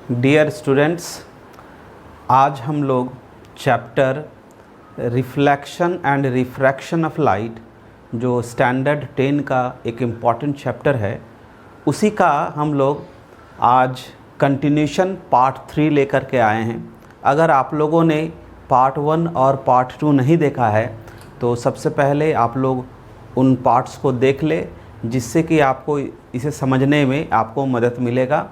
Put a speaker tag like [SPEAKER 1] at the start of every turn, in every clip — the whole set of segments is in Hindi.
[SPEAKER 1] डियर स्टूडेंट्स, आज हम लोग chapter reflection and refraction of light जो स्टैंडर्ड 10 का एक इम्पॉर्टेंट चैप्टर है, उसी का हम लोग आज कंटिन्यूशन पार्ट 3 लेकर के आए हैं। अगर आप लोगों ने पार्ट 1 और पार्ट 2 नहीं देखा है तो सबसे पहले आप लोग उन पार्ट्स को देख ले, जिससे कि आपको इसे समझने में आपको मदद मिलेगा।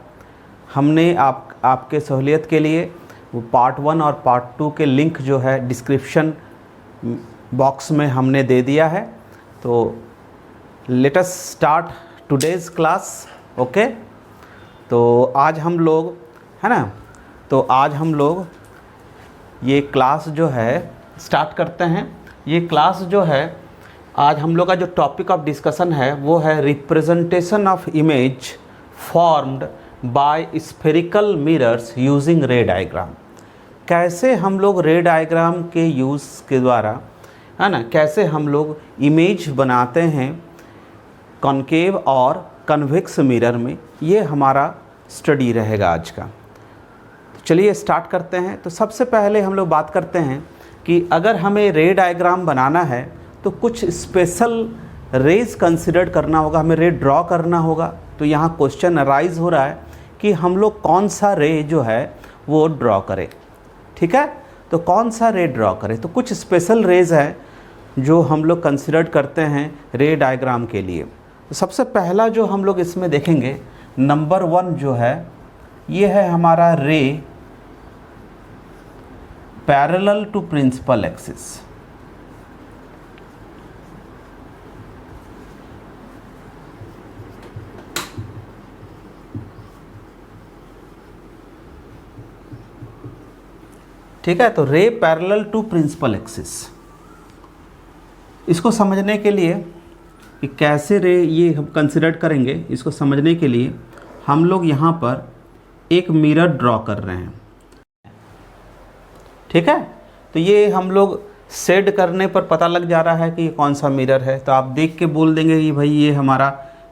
[SPEAKER 1] हमने आपके सहूलियत के लिए वो पार्ट 1 और पार्ट 2 के लिंक जो है डिस्क्रिप्शन बॉक्स में हमने दे दिया है। तो let us start today's class. Okay, तो आज हम लोग है ना, तो आज हम लोग ये क्लास जो है स्टार्ट करते हैं। ये क्लास जो है, आज हम लोग का जो टॉपिक ऑफ डिस्कशन है वो है representation of image formed by spherical mirrors using रे डायग्राम। कैसे हम लोग रे डायग्राम के यूज़ के द्वारा है ना, कैसे हम लोग इमेज बनाते हैं कॉनकेव और कन्वेक्स मिरर में, ये हमारा स्टडी रहेगा आज का। तो चलिए स्टार्ट करते हैं। तो सबसे पहले हम लोग बात करते हैं कि अगर हमें रे डायग्राम बनाना है तो कुछ स्पेशल रेज कंसिडर करना होगा, हमें रे ड्रॉ करना होगा। तो यहाँ क्वेश्चन अराइज हो रहा है कि हम लोग कौन सा रे जो है वो ड्रॉ करें। ठीक है, तो कौन सा रे ड्रॉ करें? तो कुछ स्पेशल रेज है जो हम लोग कंसिडर करते हैं रे डायग्राम के लिए। तो सबसे पहला जो हम लोग इसमें देखेंगे, नंबर 1 जो है, ये है हमारा रे पैरेलल टू प्रिंसिपल एक्सिस। ठीक है, तो रे पैरेलल टू प्रिंसिपल एक्सिस, इसको समझने के लिए कि कैसे रे ये हम कंसिडर करेंगे, इसको समझने के लिए हम लोग यहाँ पर एक मिरर ड्रॉ कर रहे हैं। ठीक है, तो ये हम लोग शेड करने पर पता लग जा रहा है कि ये कौन सा मिरर है। तो आप देख के बोल देंगे कि भाई ये हमारा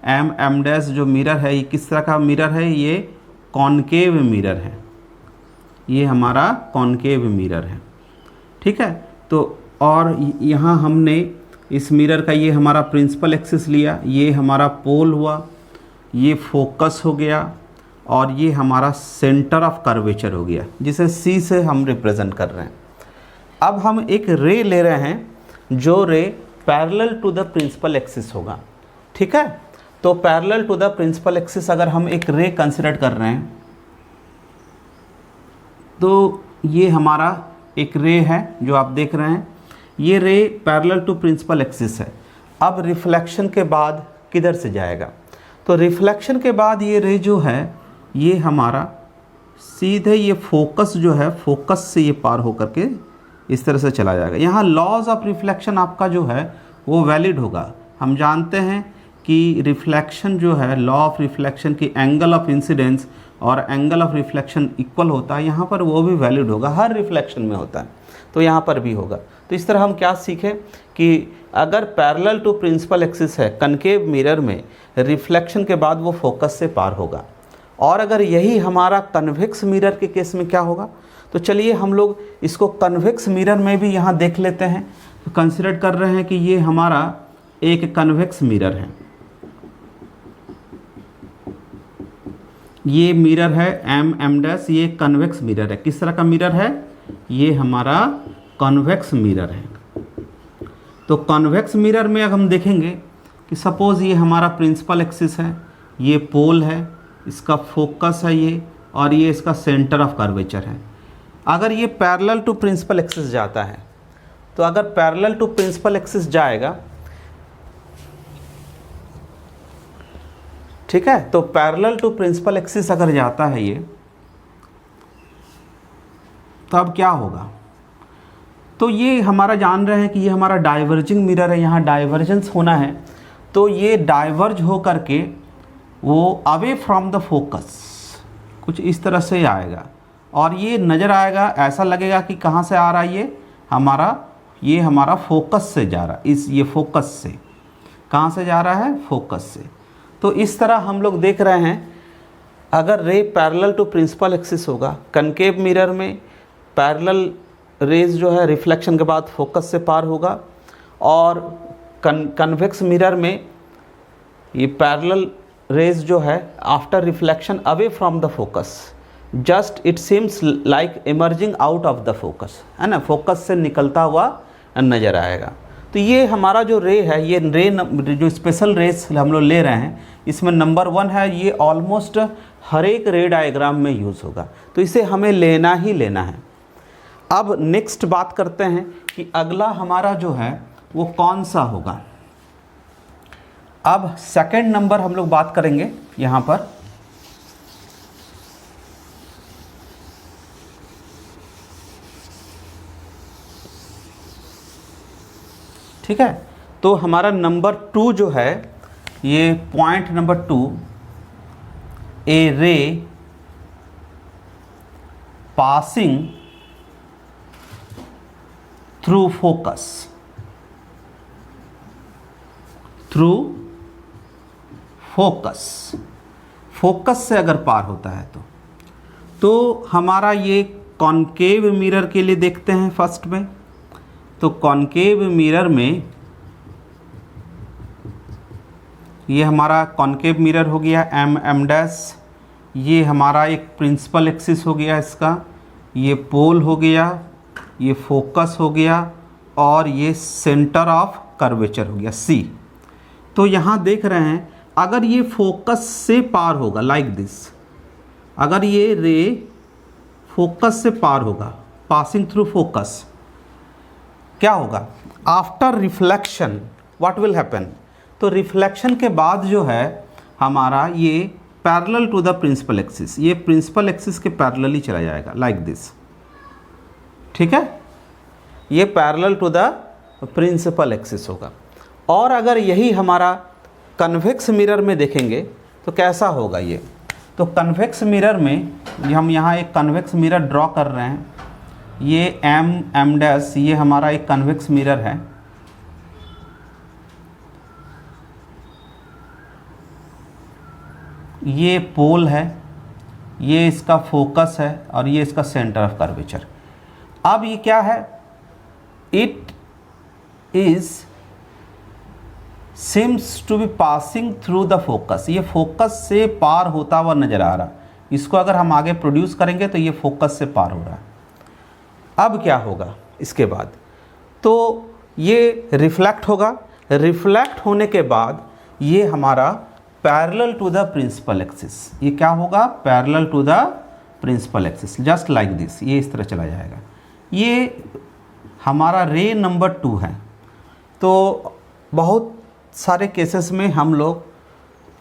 [SPEAKER 1] एम डैश जो मिरर है ये किस तरह का मिरर है, ये कॉनकेव मिरर है, ये हमारा कॉनकेव मिरर है। ठीक है, तो और यहाँ हमने इस मिरर का ये हमारा प्रिंसिपल एक्सिस लिया, ये हमारा पोल हुआ, ये फोकस हो गया, और ये हमारा सेंटर ऑफ कर्वेचर हो गया, जिसे सी से हम रिप्रेजेंट कर रहे हैं। अब हम एक रे ले रहे हैं जो ray parallel to the principal axis होगा। ठीक है, तो parallel to the principal axis अगर हम एक रे कंसिडर कर रहे हैं तो ये हमारा एक रे है जो आप देख रहे हैं, ये रे पैरेलल टू प्रिंसिपल एक्सिस है। अब रिफ्लेक्शन के बाद किधर से जाएगा? तो रिफ्लेक्शन के बाद ये रे जो है ये हमारा सीधे ये फोकस जो है, फोकस से ये पार होकर के इस तरह से चला जाएगा। यहाँ लॉज ऑफ रिफ्लेक्शन आपका जो है वो वैलिड होगा। हम जानते हैं कि रिफ्लेक्शन जो है, लॉ ऑफ रिफ्लेक्शन की एंगल ऑफ इंसिडेंस और एंगल ऑफ रिफ्लेक्शन इक्वल होता है, यहाँ पर वो भी वैलिड होगा, हर रिफ्लेक्शन में होता है, तो यहाँ पर भी होगा। तो इस तरह हम क्या सीखें कि अगर पैरेलल टू प्रिंसिपल एक्सिस है कनकेव मिरर में, रिफ्लेक्शन के बाद वो फोकस से पार होगा। और अगर यही हमारा कन्वेक्स मिरर के केस में क्या होगा? तो चलिए हम लोग इसको कन्वेक्स मिरर में भी यहाँ देख लेते हैं। तो कंसिडर कर रहे हैं कि ये हमारा एक कन्वेक्स मिरर है, ये मिरर है एम डैश, ये कन्वेक्स मिरर है। किस तरह का मिरर है? ये हमारा कन्वेक्स मिरर है। तो कन्वेक्स मिरर में अगर हम देखेंगे कि सपोज़ ये हमारा प्रिंसिपल एक्सिस है, ये पोल है, इसका फोकस है ये, और ये इसका सेंटर ऑफ कर्वेचर है। अगर ये पैरेलल टू प्रिंसिपल एक्सिस जाता है, तो अगर पैरेलल टू प्रिंसिपल एक्सिस जाएगा, ठीक है, तो पैरेलल टू प्रिंसिपल एक्सिस अगर जाता है ये, तो अब क्या होगा? तो ये हमारा जान रहे हैं कि ये हमारा डाइवर्जिंग मिरर है, यहाँ डाइवर्जेंस होना है, तो ये डाइवर्ज हो करके वो अवे फ्रॉम द फोकस कुछ इस तरह से आएगा, और ये नज़र आएगा, ऐसा लगेगा कि कहाँ से आ रहा है ये हमारा फोकस से जा रहा है, ये फोकस से कहाँ से जा रहा है? फोकस से। तो इस तरह हम लोग देख रहे हैं अगर ray parallel to principal axis होगा, कनकेव मिरर में पैरेलल रेज जो है रिफ्लेक्शन के बाद फोकस से पार होगा, और कन्वेक्स मिरर में ये पैरेलल रेज जो है after reflection away from the focus, just it seems like emerging out of the focus, है ना, फोकस से निकलता हुआ नज़र आएगा। तो ये हमारा जो रे है, ये रे जो स्पेशल रेस हम लोग ले रहे हैं, इसमें नंबर 1 है, ये ऑलमोस्ट हर एक रे डायग्राम में यूज़ होगा, तो इसे हमें लेना ही लेना है। अब नेक्स्ट बात करते हैं कि अगला हमारा जो है वो कौन सा होगा। अब सेकंड नंबर हम लोग बात करेंगे यहाँ पर, ठीक है। तो हमारा नंबर 2 जो है, ये point number 2, a ray passing through focus, through focus, focus से अगर पार होता है तो हमारा ये कॉनकेव मिरर के लिए देखते हैं फर्स्ट में। तो कॉनकेव मिरर में ये हमारा कॉनकेव मिरर हो गया एम डैश, ये हमारा एक प्रिंसिपल एक्सिस हो गया इसका, ये पोल हो गया, ये फोकस हो गया, और ये सेंटर ऑफ कर्वेचर हो गया सी। तो यहाँ देख रहे हैं अगर ये फोकस से पार होगा लाइक दिस, अगर ये रे फोकस से पार होगा, पासिंग थ्रू फोकस, क्या होगा after reflection, what will happen. तो रिफ्लेक्शन के बाद जो है हमारा ये parallel to the principal axis, ये प्रिंसिपल एक्सिस के पैरेलल ही चला जाएगा लाइक दिस, ठीक है, ये parallel to the principal axis होगा। और अगर यही हमारा कन्वेक्स मिरर में देखेंगे तो कैसा होगा ये। तो कन्वेक्स मिरर में हम यहाँ एक कन्वेक्स मिरर ड्रॉ कर रहे हैं, ये एम डैश, ये हमारा एक कन्वेक्स मिरर है, ये पोल है, ये इसका फोकस है, और ये इसका सेंटर ऑफ कर्वेचर। अब ये क्या है, it is seems to be passing through the focus, ये फोकस से पार होता हुआ नज़र आ रहा। इसको अगर हम आगे प्रोड्यूस करेंगे तो ये फोकस से पार हो रहा है। अब क्या होगा इसके बाद, तो ये रिफ्लेक्ट होगा, रिफ्लेक्ट होने के बाद ये हमारा parallel to the principal axis, ये क्या होगा parallel to the principal axis, just like this, ये इस तरह चला जाएगा। ये हमारा रे नंबर 2 है। तो बहुत सारे केसेस में हम लोग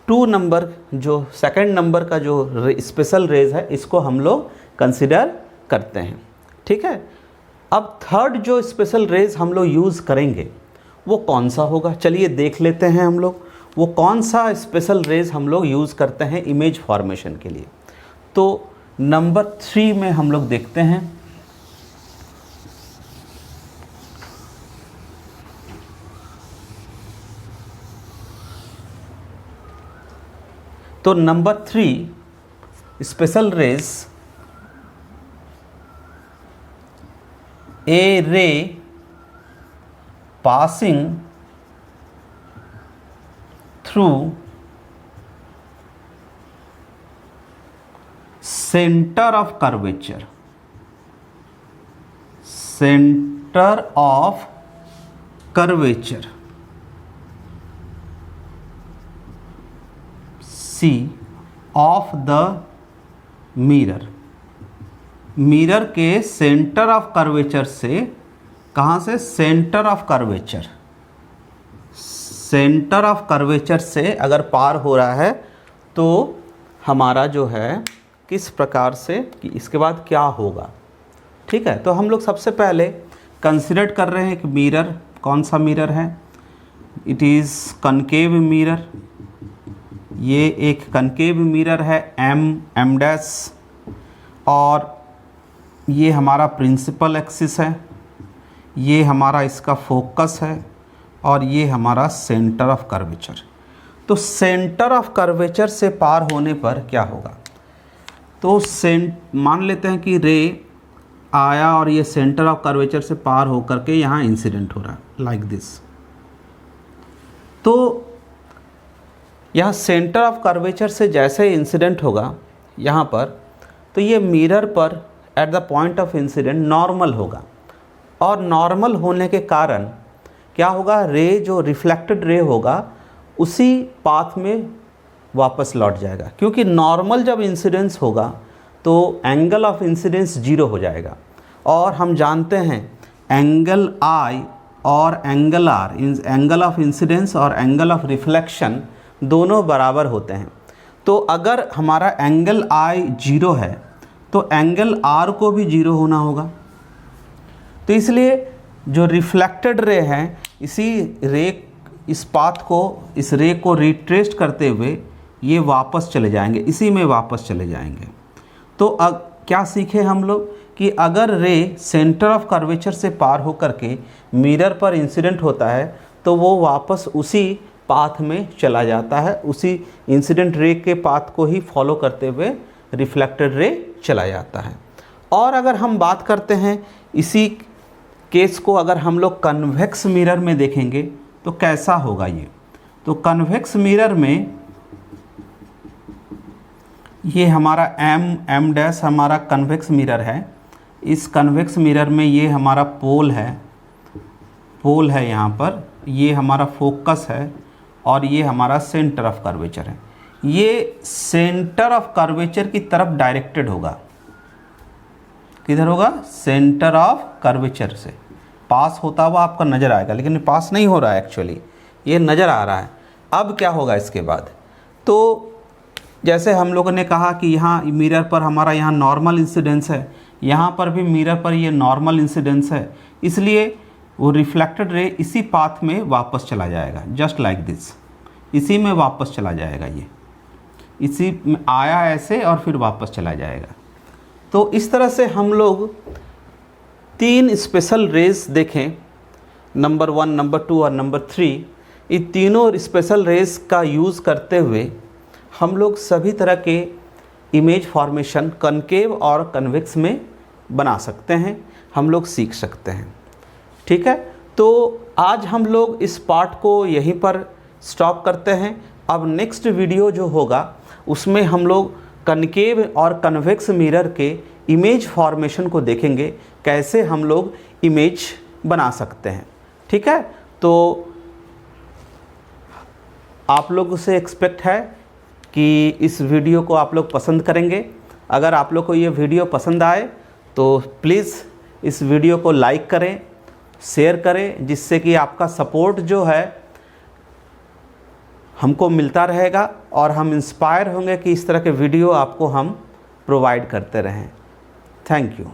[SPEAKER 1] 2 नंबर जो सेकंड नंबर का जो स्पेशल रेज है इसको हम लोग कंसिडर करते हैं, ठीक है। अब थर्ड जो स्पेशल रेज हम लोग यूज़ करेंगे वो कौन सा होगा, चलिए देख लेते हैं हम लोग वो कौन सा स्पेशल रेज हम लोग यूज़ करते हैं इमेज फॉर्मेशन के लिए। तो नंबर 3 में हम लोग देखते हैं, तो number 3 special rays, a ray passing through centre of curvature, centre of curvature C of the mirror, mirror के सेंटर ऑफ कर्वेचर से, कहाँ से, centre of curvature, centre of curvature से अगर पार हो रहा है तो हमारा जो है किस प्रकार से कि इसके बाद क्या होगा, ठीक है। तो हम लोग सबसे पहले कंसिडर कर रहे हैं कि मिरर कौन सा मिरर है, इट इज़ कनकेव मिरर, ये एक कनकेव मिरर है एम डैश, और ये हमारा प्रिंसिपल एक्सिस है, ये हमारा इसका फोकस है, और ये हमारा सेंटर ऑफ कर्वेचर। तो सेंटर ऑफ कर्वेचर से पार होने पर क्या होगा, तो मान लेते हैं कि रे आया और ये सेंटर ऑफ कर्वेचर से पार होकर के यहाँ इंसिडेंट हो रहा है लाइक दिस। तो यहाँ सेंटर ऑफ कर्वेचर से जैसे इंसिडेंट होगा यहाँ पर, तो ये मिरर पर at the point of incident normal होगा, और नॉर्मल होने के कारण क्या होगा, रे जो रिफ्लेक्टेड रे होगा उसी पाथ में वापस लौट जाएगा, क्योंकि नॉर्मल जब इंसिडेंस होगा तो एंगल ऑफ इंसिडेंस 0 हो जाएगा। और हम जानते हैं एंगल आई और angle R, angle of incidence और एंगल ऑफ रिफ्लेक्शन दोनों बराबर होते हैं। तो अगर हमारा एंगल आई 0 है तो एंगल आर को भी 0 होना होगा। तो इसलिए जो रिफ्लेक्टेड रे है इस पाथ को, इस रे को रिट्रेस करते हुए ये वापस चले जाएंगे, इसी में वापस चले जाएंगे। तो अब क्या सीखे हम लोग कि अगर रे सेंटर ऑफ कर्वेचर से पार होकर के मिरर पर इंसिडेंट होता है तो वो वापस उसी पाथ में चला जाता है, उसी इंसिडेंट रे के पाथ को ही फॉलो करते हुए रिफ्लेक्टेड रे चला जाता है। और अगर हम बात करते हैं इसी केस को अगर हम लोग कन्वेक्स मिरर में देखेंगे तो कैसा होगा ये। तो कन्वेक्स मिरर में ये हमारा एम डैश हमारा कन्वेक्स मिरर है। इस कन्वेक्स मिरर में ये हमारा पोल है यहाँ पर, ये हमारा फोकस है और ये हमारा सेंटर ऑफ कर्वेचर है। ये सेंटर ऑफ कर्वेचर की तरफ डायरेक्टेड होगा। किधर होगा? सेंटर ऑफ कर्वेचर से पास होता हुआ आपका नज़र आएगा, लेकिन पास नहीं हो रहा है एक्चुअली, ये नज़र आ रहा है। अब क्या होगा इसके बाद? तो जैसे हम लोगों ने कहा कि यहाँ मिरर पर हमारा यहाँ नॉर्मल इंसिडेंस है, यहाँ पर भी मिरर पर ये नॉर्मल इंसिडेंस है, इसलिए वो रिफ्लेक्टेड रे इसी पाथ में वापस चला जाएगा, जस्ट लाइक दिस, इसी में वापस चला जाएगा। ये इसी में आया ऐसे और फिर वापस चला जाएगा। तो इस तरह से हम लोग 3 स्पेशल रेज देखें, नंबर 1, नंबर 2 और नंबर 3। इन तीनों स्पेशल रेज का यूज़ करते हुए हम लोग सभी तरह के इमेज फॉर्मेशन कनकेव और कन्वेक्स में बना सकते हैं, हम लोग सीख सकते हैं। ठीक है, तो आज हम लोग इस पार्ट को यहीं पर स्टॉप करते हैं। अब नेक्स्ट वीडियो जो होगा उसमें हम लोग कनकेव और कन्वेक्स मिरर के इमेज फॉर्मेशन को देखेंगे, कैसे हम लोग इमेज बना सकते हैं। ठीक है, तो आप लोगों से एक्सपेक्ट है कि इस वीडियो को आप लोग पसंद करेंगे। अगर आप लोग को ये वीडियो पसंद आए तो प्लीज़ इस वीडियो को लाइक करें, शेयर करें, जिससे कि आपका सपोर्ट जो है हमको मिलता रहेगा और हम इंस्पायर होंगे कि इस तरह के वीडियो आपको हम प्रोवाइड करते रहें। Thank you.